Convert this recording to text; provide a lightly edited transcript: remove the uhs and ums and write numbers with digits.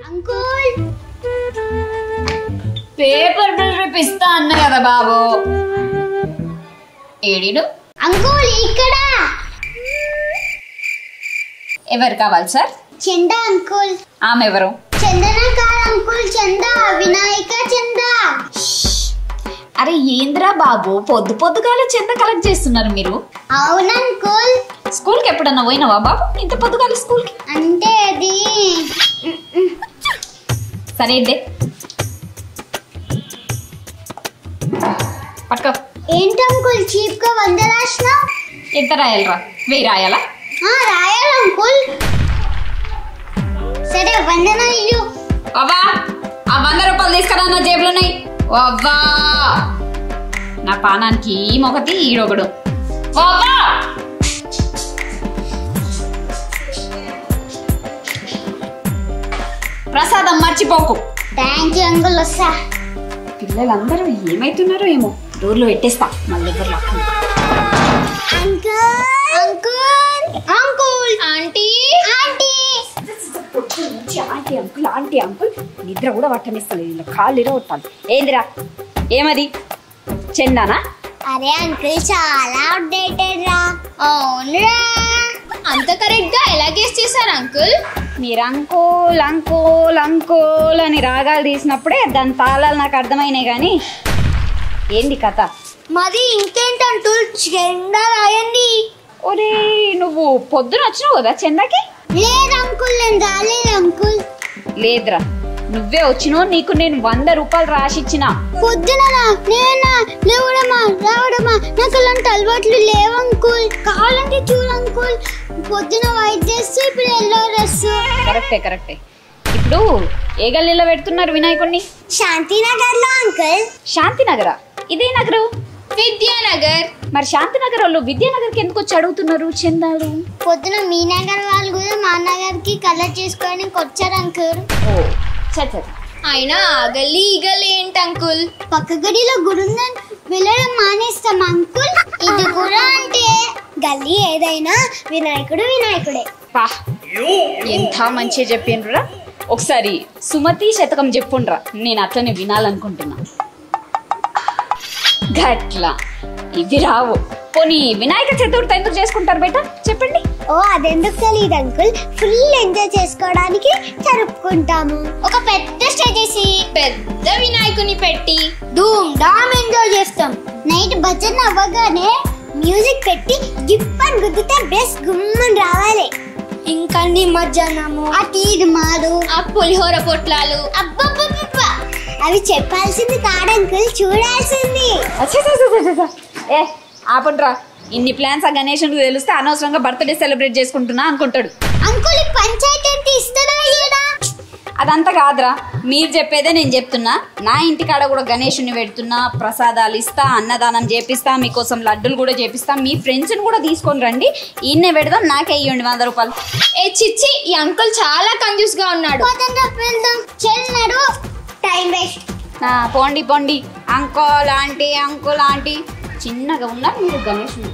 Uncle paper bill రేపిస్తా అన్న కదా బాబు. ఏడిడు uncle ఇక్కడ. ఎవరు కావాలి సార్? చందా అంకుల్. ఆమె ఎవరు? చందన కాదు అంకుల్, చందా, వినాయక చందా. అరే ఏంద్రా బాబు, పొద్దు పొద్దుగాల చెంద కలెక్ట్ చేస్తున్నారు మీరు? అవును అంకుల్. స్కూల్ కి ఎప్పుడన్నా పోయినావా బాబు ఇంత పొద్దుగాల స్కూల్ కి? అంటే అది సరే పట్టుకో. ఏంటి అంకుల్ చీప్ గా 100 రాసినా? ఎంత రాయాలరా? 1000 రాయాలా? రాయాలి అంకుల్. సరే 100 ఇల్లు. అవ్వా ఆ 100 రూపాయలు తీసుకురా, నా జేబులో ఉన్నాయి. అవ్వా నా పానానికి మొకటి ఈడొకడు. అవ్వా ప్రసాదం మర్చిపోకు. Thank you uncle. వస్తా. పిల్లలందరూ ఏమైతున్నారో ఏమో, డోర్లో పెట్టేస్తా మళ్ళీ ఎవరు లాక్కుండా. Uncle uncle uncle aunty aunty. Aunty uncle aunty uncle నిద్ర కూడా పట్టనిస్తలేదు, ఇలా కాళ్ళు ఇరగొట్టాలి. ఏందిరా ఏమది? చెందానా? అరే అంకుల్ చాలా అప్డేటెడ్ రా. అవునురా. అంత కరెక్ట్ గా ఎలా గెస్ చేశారు అంకుల్? మీరు అంకుల్ అంకుల్ అంకుల్ అని రాగాలు తీసినప్పుడే దాని తాళాలు నాకు అర్థమైనాయి. కానీ ఏంది కథ? మరి ఇంకేంటి అంకుల్, చందా రాయండి. ఒరే నువ్వు పొద్దున వచ్చినావు కదా చందాకి? లేదు అంకుల్, నేను రాలేదు అంకుల్. లేదురా నువ్వే వచ్చినావు, నీకు నేను 100 రూపాయలు రాసిచ్చిన. పొద్దున లేవడమా రావడమా నాకు అలాంటి అలవాట్లు లేవు అంకుల్. కావాలంటే చూడు అంకుల్, పొద్దున వైట్ డ్రెస్, ఇప్పుడు ఎల్లో డ్రెస్. కరెక్టే. ఇప్పుడు ఏ గల్లీలో పెడుతున్నారు వినాయకుడిని? శాంతినగర్ లో అంకుల్. శాంతినగరా? ఇదే నగరు? విద్యానగర్. మరి శాంతినగర్ వాళ్ళు విద్యానగర్కి ఎందుకు వచ్చి అడుగుతున్నారు చందాలు? పొద్దున మీ నగర్ వాళ్ళు కూడా మా నగర్ కి కలర్ చేసుకోవడానికి వచ్చారు అంకుల్. ఓ చచ్చ. అయినా గల్లీ ఈ గల్లీ ఏంటి అంకుల్? పక్క గడిలో గురుందని వెళ్ళడం మానేస్తాం అంకుల్. ఇది కూడా అంటే గల్లీ ఏదైనా వినాయకుడు వినాయకుడే. పా ఎంత మంచిగా చెప్పిండ్రురా. ఒకసారి సుమతి శతకం చెప్పుండ్రా, నేను అట్లనే వినాలనుకుంటున్నా. గట్లా ఇవి రావు. పోనీ వినాయక చతుర్థి ఎందుకు చేసుకుంటారు బేటా చెప్పండి? ఓ అదెందుకు తెలియదు అంకుల్, ఫుల్ ఎంజాయ్ చేసుకోవడానికి జరుపుకుంటాము. ఒక పెద్ద స్టేజ్ వేసి పెద్ద వినాయకుని పెట్టి ధూమ్ ధామ్ ఎంజాయ్ చేస్తాం. నైట్ భజన అవ్వగానే మ్యూజిక్ పెట్టి గిప్పని గుద్దితే బెస్ గుమ్మని రావాలి. ఇంకా నిమజ్జనము, ఆ తీర్మాలు, ఆ పులిహోర పొట్లాలు, అబ్బబ్బబ్బబ్బా అవి చెప్పాల్సింది కాడంకుల్, చూడాల్సింది. ఏ ఆపండ్రా, ఇన్ని ప్లాన్స్ ఆ గణేశునికి తెలిస్తే అనవసరంగా బర్త్డే సెలబ్రేట్ చేసుకుంటున్నా అనుకుంటాడు. అంకుల్ పంచాయతీ అంటే ఇస్తారా? అదంతా కాదురా, మీరు చెప్పేదే నేను చెప్తున్నా. నా ఇంటికాడ కూడా గణేశుని పెడుతున్నా, ప్రసాదాలు ఇస్తా, అన్నదానం చేపిస్తా, మీకోసం లడ్డులు కూడా చేపిస్తా. మీ ఫ్రెండ్స్ని కూడా తీసుకొని రండి, ఈయన్నే పెడదాం, నాకే ఇవ్వండి 100 రూపాయలు. ఏ చిచ్చి, ఈ అంకుల్ చాలా కంజూస్ గా ఉన్నాడు. Time waste. పోండి అంకుల్ ఆంటీ చిన్నగా ఉన్నారు మీరు గణేశుని.